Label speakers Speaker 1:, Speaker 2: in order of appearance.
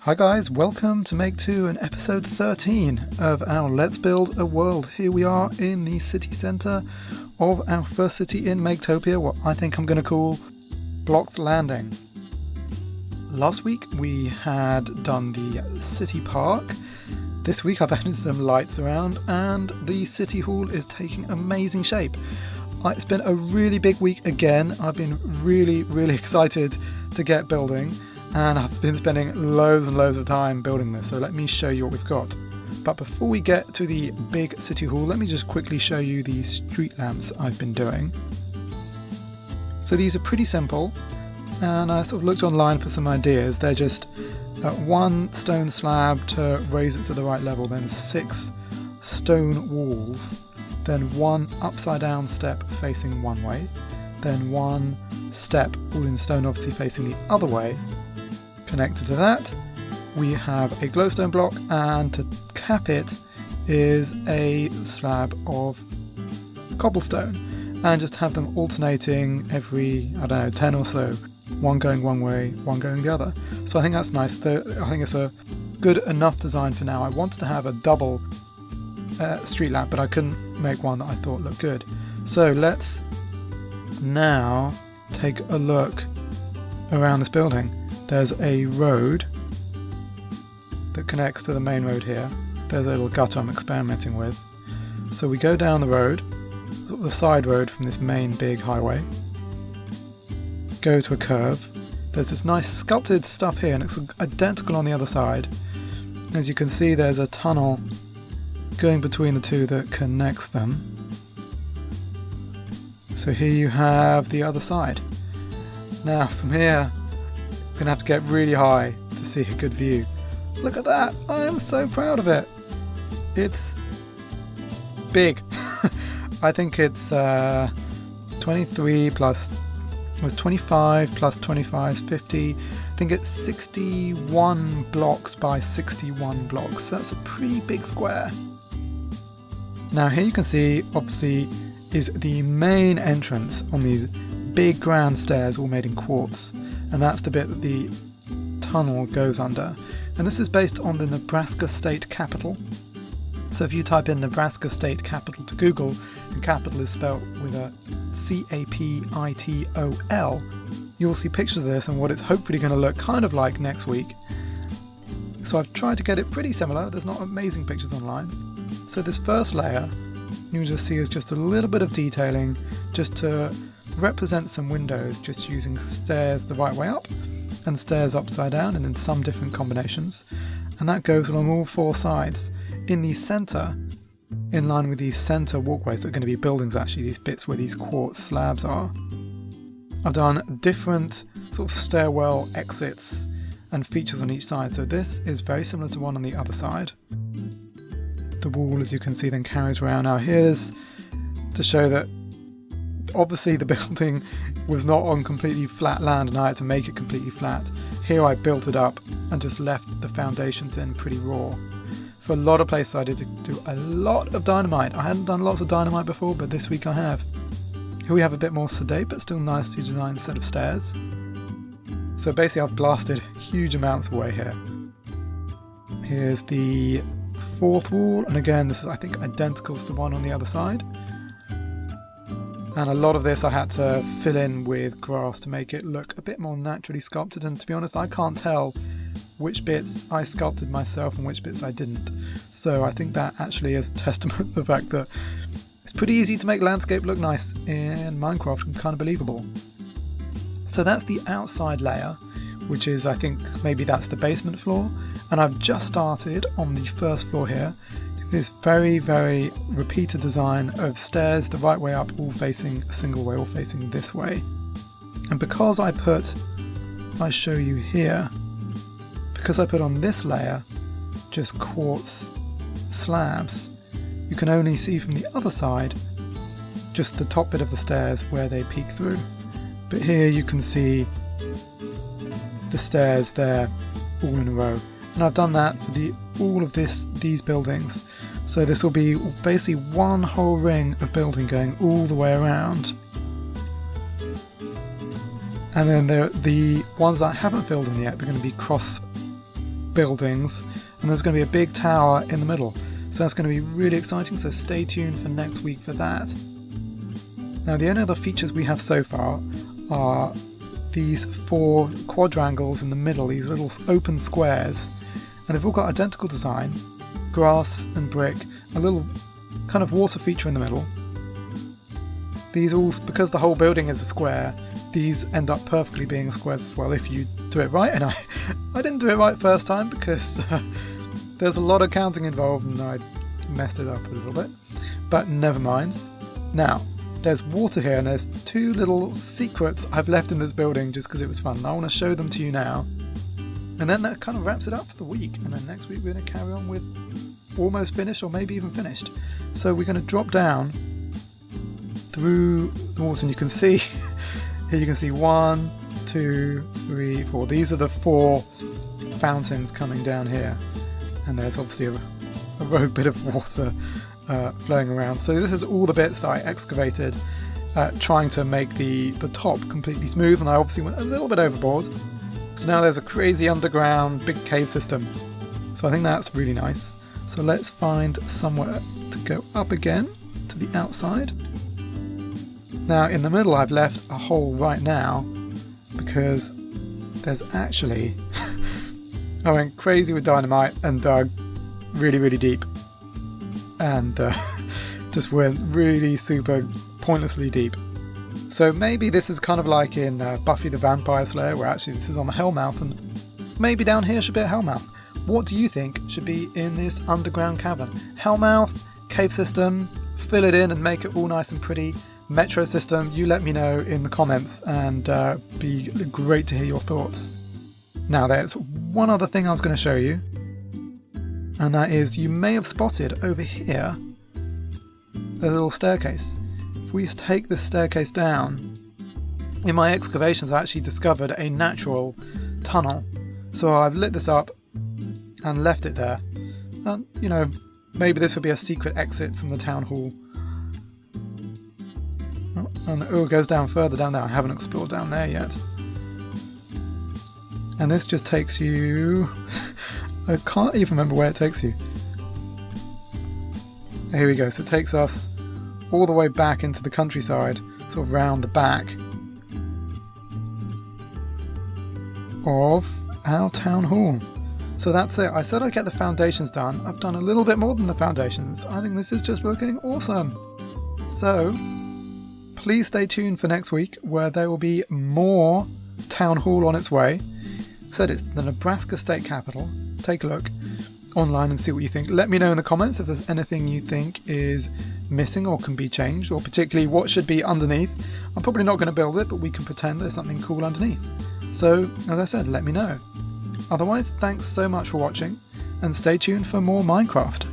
Speaker 1: Hi guys, welcome to Make 2 and episode 13 of our Let's Build a World. Here we are in the city centre of our first city in Maketopia, what I think I'm going to call Blocked Landing. Last week we had done the city park. This week I've added some lights around and the city hall is taking amazing shape. It's been a really big week again. I've been really excited to get building. And I've been spending loads and loads of time building this, so let me show you what we've got. But before we get to the big city hall, let me just quickly show you the street lamps I've been doing. So these are pretty simple, and I sort of looked online for some ideas. They're just one stone slab to raise it to the right level, then 6 stone walls, then one upside down step facing one way, then one step all in stone obviously facing the other way. Connected to that, we have a glowstone block, and to cap it is a slab of cobblestone, and just have them alternating every, 10 or so, one going one way, one going the other. So I think that's nice. I think it's a good enough design for now. I wanted to have a double street lamp, but I couldn't make one that I thought looked good. So let's now take a look around this building. There's a road that connects to the main road here. There's a little gutter I'm experimenting with. So we go down the road, sort of the side road from this main big highway, go to a curve. There's this nice sculpted stuff here and it's identical on the other side. As you can see, there's a tunnel going between the two that connects them. So here you have the other side. Now from here, I'm going to have to get really high to see a good view. Look at that! I am so proud of it! It's big. I think it's 23 plus, it was 25 plus 25 is 50. I think it's 61 blocks by 61 blocks. So that's a pretty big square. Now here you can see, obviously, is the main entrance on these big grand stairs all made in quartz. And that's the bit that the tunnel goes under. And this is based on the Nebraska State Capitol. So if you type in Nebraska State Capitol to Google, and capital is spelled with a C-A-P-I-T-O-L, you'll see pictures of this and what it's hopefully going to look kind of like next week. So I've tried to get it pretty similar. There's not amazing pictures online. So this first layer, you'll just see is just a little bit of detailing just to represent some windows, just using stairs the right way up and stairs upside down and in some different combinations, and that goes along all 4 sides. In the centre, in line with these centre walkways that are going to be buildings, actually these bits where these quartz slabs are, I've done different sort of stairwell exits and features on each side. So this is very similar to one on the other side. The wall, as you can see, then carries around. Now here's to show that obviously the building was not on completely flat land and I had to make it completely flat. Here I built it up and just left the foundations in pretty raw. For a lot of places I did do a lot of dynamite. I hadn't done lots of dynamite before, but this week I have. Here we have a bit more sedate but still nicely designed set of stairs. So basically I've blasted huge amounts away here. Here's the 4th wall, and again this is I think identical to the one on the other side. And a lot of this I had to fill in with grass to make it look a bit more naturally sculpted, and to be honest I can't tell which bits I sculpted myself and which bits I didn't. So I think that actually is a testament to the fact that it's pretty easy to make landscape look nice in Minecraft and kind of believable. So that's the outside layer, which is, I think maybe that's the basement floor, and I've just started on the first floor here. This very repeated design of stairs the right way up, all facing a single way, all facing this way. And because I put, if I show you here, because I put on this layer just quartz slabs, you can only see from the other side just the top bit of the stairs where they peek through. But here you can see the stairs there all in a row. And I've done that for all of these buildings. So this will be basically one whole ring of building going all the way around. And then the ones that I haven't filled in yet, they're going to be cross buildings, and there's going to be a big tower in the middle. So that's going to be really exciting, so stay tuned for next week for that. Now the only other features we have so far are these 4 quadrangles in the middle, these little open squares, and they've all got identical design, grass and brick, a little kind of water feature in the middle. These all, because the whole building is a square, these end up perfectly being squares as well if you do it right, and I didn't do it right first time because there's a lot of counting involved and I messed it up a little bit, but never mind. Now, there's water here and there's 2 little secrets I've left in this building just because it was fun, and I want to show them to you now. And then that kind of wraps it up for the week, and then next week we're going to carry on with almost finished or maybe even finished. So we're going to drop down through the water, and you can see here, you can see 1, 2, 3, 4. These are the 4 fountains coming down here, and there's obviously a rogue bit of water flowing around. So this is all the bits that I excavated, trying to make the top completely smooth, and I obviously went a little bit overboard. So now there's a crazy underground big cave system. So I think that's really nice. So let's find somewhere to go up again to the outside. Now in the middle I've left a hole right now because there's actually I went crazy with dynamite and dug really deep, and just went really super pointlessly deep. So maybe this is kind of like in Buffy the Vampire Slayer, where actually this is on the Hellmouth, and maybe down here should be a Hellmouth. What do you think should be in this underground cavern? Hellmouth, cave system, fill it in and make it all nice and pretty. Metro system, you let me know in the comments, and be great to hear your thoughts. Now there's one other thing I was going to show you, and that is you may have spotted over here there's a little staircase. If we take this staircase down, in my excavations I actually discovered a natural tunnel, so I've lit this up and left it there, and you know, maybe this would be a secret exit from the town hall. Oh, and it goes down further down there. I haven't explored down there yet. And this just takes you I can't even remember where it takes you. Here we go, so it takes us all the way back into the countryside, sort of round the back of our town hall. So that's it. I said I'd get the foundations done. I've done a little bit more than the foundations. I think this is just looking awesome. So please stay tuned for next week, where there will be more town hall on its way. Said it's the Nebraska State Capitol. Take a look online and see what you think. Let me know in the comments if there's anything you think is missing or can be changed, or particularly what should be underneath. I'm probably not going to build it, but we can pretend there's something cool underneath. So, as I said, let me know. Otherwise, thanks so much for watching, and stay tuned for more Minecraft.